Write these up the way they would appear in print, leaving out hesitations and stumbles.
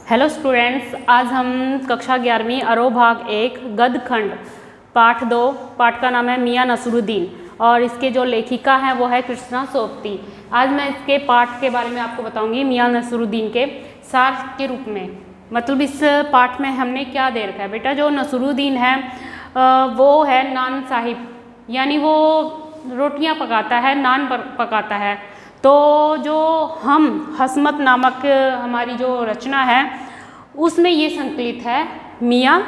Hello students, आज हम कक्षा 11वीं अरो भाग 1 गद्य खंड पाठ 2 पाठ का नाम है मियां नसरुद्दीन और इसके जो लेखिका हैं वो है कृष्णा सोबती। आज मैं इसके पाठ के बारे में आपको बताऊंगी मियां नसरुद्दीन के सार के रूप में। मतलब इस पाठ में हमने क्या दे रखा है बेटा। जो नसरुद्दीन है वो है नान साहिब, यानी वो रोटियां पकाता है, नान पकाता है। तो जो हम हसमत नामक हमारी जो रचना है उसमें ये संकलित है मियां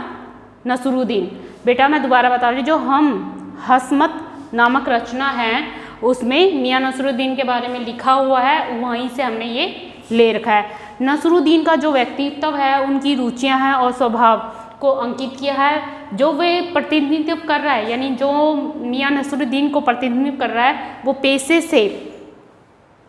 नसरुद्दीन। बेटा मैं दोबारा बता रही हूँ, जो हम हसमत नामक रचना है उसमें मियां नसरुद्दीन के बारे में लिखा हुआ है, वहीं से हमने ये ले रखा है। नसरुद्दीन का जो व्यक्तित्व है, उनकी रुचियाँ हैं और स्वभाव को अंकित किया है। जो वे प्रतिनिधित्व कर रहा है, यानी जो मियां नसरुद्दीन को प्रतिनिधित्व कर रहा है वो पेशे से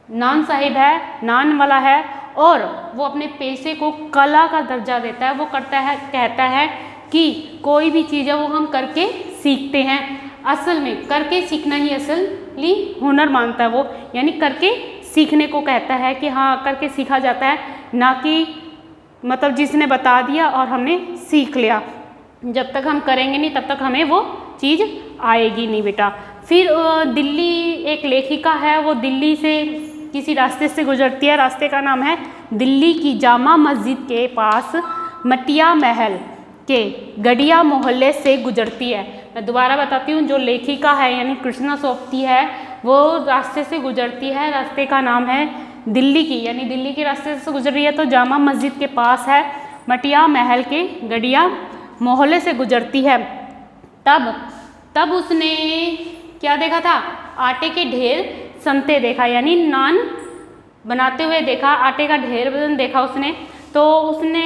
नान साहिब है, नान वाला है, और वो अपने पेशे को कला का दर्जा देता है। वो करता है, कहता है कि कोई भी चीज़ है वो हम करके सीखते हैं। असल में करके सीखना ही असली हुनर मानता है वो, यानी करके सीखने को कहता है कि हाँ करके सीखा जाता है, ना कि मतलब जिसने बता दिया और हमने सीख लिया। जब तक हम करेंगे नहीं तब तक हमें वो चीज़ आएगी नहीं बेटा। फिर दिल्ली एक लेखिका है, वो दिल्ली से किसी रास्ते से गुजरती है। रास्ते का नाम है दिल्ली की जामा मस्जिद के पास मटिया महल के गड़िया मोहल्ले से गुजरती है। मैं दोबारा बताती हूँ, जो लेखिका है यानी कृष्णा सोबती है वो रास्ते से गुजरती है। रास्ते का नाम है दिल्ली की, यानी दिल्ली के रास्ते से गुजर रही है तो जामा मस्जिद के पास है, मटिया महल के गड़िया मोहल्ले से गुजरती है। तब उसने क्या देखा था? आटे के ढेर सनते देखा, यानी नान बनाते हुए देखा, आटे का ढेर देखा उसने। तो उसने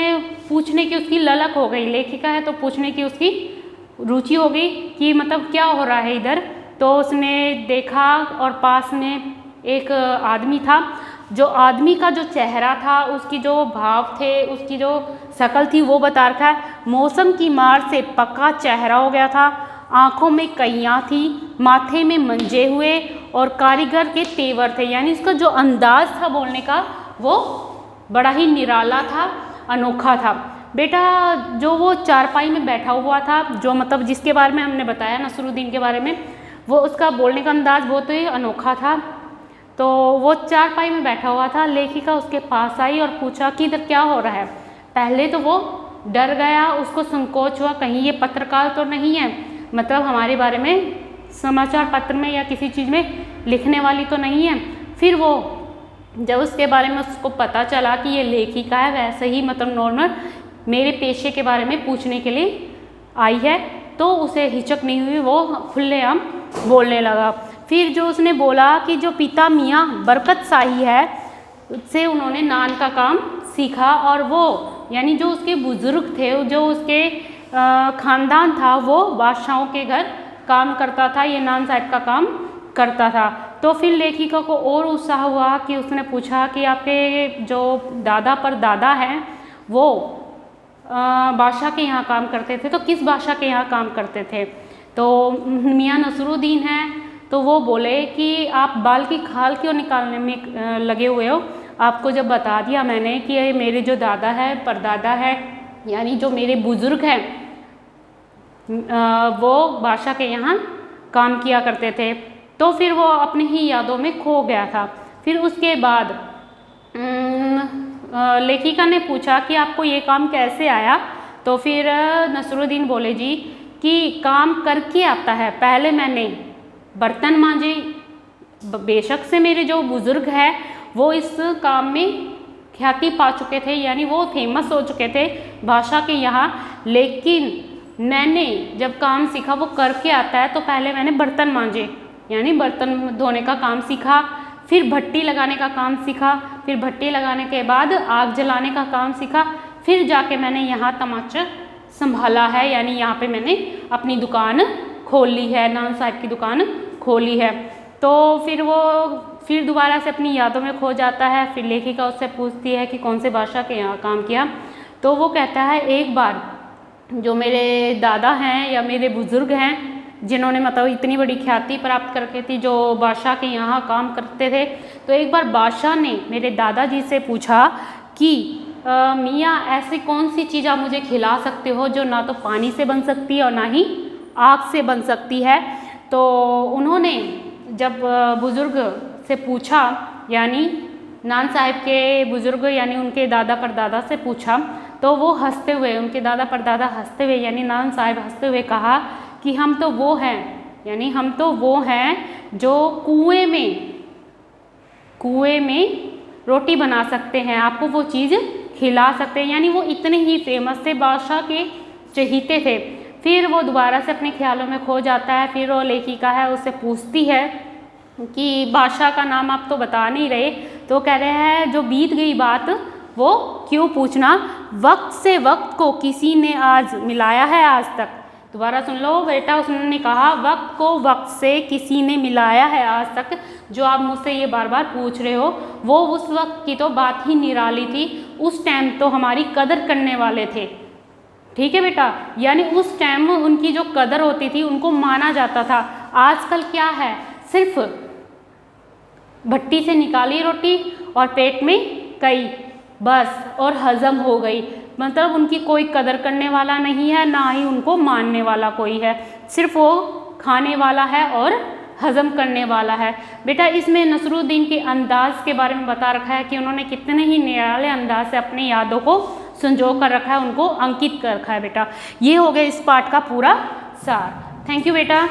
पूछने की उसकी ललक हो गई, लेखिका है तो पूछने की उसकी रुचि हो गई कि मतलब क्या हो रहा है इधर। तो उसने देखा और पास में एक आदमी था। जो आदमी का जो चेहरा था, उसकी जो भाव थे, उसकी जो शक्ल थी वो बता रखा है। मौसम की मार से पक्का चेहरा हो गया था, आँखों में कैयाँ थी, माथे में मंजे हुए और कारीगर के तेवर थे। यानी इसका जो अंदाज था बोलने का वो बड़ा ही निराला था, अनोखा था। बेटा जो वो चारपाई में बैठा हुआ था, जो मतलब जिसके बारे में हमने बताया नसरुद्दीन के बारे में, वो उसका बोलने का अंदाज बहुत ही अनोखा था। तो वो चारपाई में बैठा हुआ था। लेखिका उसके पास आई और पूछा कि इधर क्या हो रहा है। पहले तो वो डर गया, उसको संकोच हुआ कहीं ये पत्रकार तो नहीं है, मतलब हमारे बारे में समाचार पत्र में या किसी चीज़ में लिखने वाली तो नहीं है। फिर वो जब उसके बारे में उसको पता चला कि ये लेखिका है, वैसे ही मतलब नॉर्मल मेरे पेशे के बारे में पूछने के लिए आई है, तो उसे हिचक नहीं हुई, वो खुलेआम बोलने लगा। फिर जो उसने बोला कि जो पिता मियाँ बरकत शाही है, उससे उन्होंने नान का काम सीखा, और वो यानी जो उसके बुजुर्ग थे, जो उसके ख़ानदान था, वो बादशाहों के घर काम करता था, ये नान साहिब का काम करता था। तो फिर लेखिका को और उत्साह हुआ कि उसने पूछा कि आपके जो दादा पर दादा हैं वो बादशाह के यहाँ काम करते थे, तो किस बादशाह के यहाँ काम करते थे? तो मियां नसरुद्दीन हैं, तो वो बोले कि आप बाल की खाल क्यों निकालने में लगे हुए हो? आपको जब बता दिया मैंने कि ये मेरे जो दादा है, परदादा है, यानी जो मेरे बुजुर्ग हैं वो बादशाह के यहाँ काम किया करते थे। तो फिर वो अपनी ही यादों में खो गया था। फिर उसके बाद लेखिका ने पूछा कि आपको ये काम कैसे आया? तो फिर नसरुद्दीन बोले जी कि काम करके आता है। पहले मैंने बर्तन मांजे, बेशक से मेरे जो बुजुर्ग हैं वो इस काम में ख्याति पा चुके थे, यानी वो फेमस हो चुके थे बादशाह के यहाँ, लेकिन मैंने जब काम सीखा वो करके आता है, तो पहले मैंने बर्तन मांजे यानी बर्तन धोने का काम सीखा, फिर भट्टी लगाने का काम सीखा, फिर भट्टी लगाने के बाद आग जलाने का काम सीखा, फिर जाके मैंने यहाँ तमाचा संभाला है, यानी यहाँ पे मैंने अपनी दुकान खोल ली है, नान साहिब की दुकान खोली है। तो फिर वो फिर दोबारा से अपनी यादों में खो जाता है। फिर लेखिका उससे पूछती है कि कौन से बादशाह के यहाँ काम किया? तो वो कहता है एक बार जो मेरे दादा हैं या मेरे बुजुर्ग हैं जिन्होंने मतलब इतनी बड़ी ख्याति प्राप्त करके थी, जो बादशाह के यहाँ काम करते थे, तो एक बार बादशाह ने मेरे दादाजी से पूछा कि मियाँ ऐसी कौन सी चीज़ आप मुझे खिला सकते हो जो ना तो पानी से बन सकती है और ना ही आग से बन सकती है। तो उन्होंने जब बुज़ुर्ग से पूछा, यानी नान साहिब के बुज़ुर्ग यानी उनके दादा परदादा से पूछा, तो वो हंसते हुए, उनके दादा परदादा हंसते हुए यानी नान साहिब हंसते हुए कहा कि हम तो वो हैं, यानी हम तो वो हैं जो कुएं में रोटी बना सकते हैं, आपको वो चीज़ खिला सकते हैं। यानी वो इतने ही फेमस थे, बादशाह के चहीते थे। फिर वो दोबारा से अपने ख्यालों में खो जाता है। फिर वो लेखिका है उससे पूछती है कि बादशाह का नाम आप तो बता नहीं रहे। तो कह रहे हैं जो बीत गई बात वो क्यों पूछना, वक्त से वक्त को किसी ने आज मिलाया है आज तक। दोबारा सुन लो बेटा, उसने कहा वक्त को वक्त से किसी ने मिलाया है आज तक। जो आप मुझसे ये बार बार पूछ रहे हो वो उस वक्त की तो बात ही निराली थी। उस टाइम तो हमारी कदर करने वाले थे, ठीक है बेटा, यानी उस टाइम उनकी जो कदर होती थी उनको माना जाता था। आजकल क्या है, सिर्फ भट्टी से निकाली रोटी और पेट में गई बस, और हजम हो गई। मतलब उनकी कोई कदर करने वाला नहीं है, ना ही उनको मानने वाला कोई है, सिर्फ वो खाने वाला है और हजम करने वाला है। बेटा इसमें नसरुद्दीन के अंदाज के बारे में बता रखा है कि उन्होंने कितने ही निराले अंदाज से अपनी यादों को संजो कर रखा है, उनको अंकित कर रखा है। बेटा ये हो गया इस पाठ का पूरा सार। थैंक यू बेटा।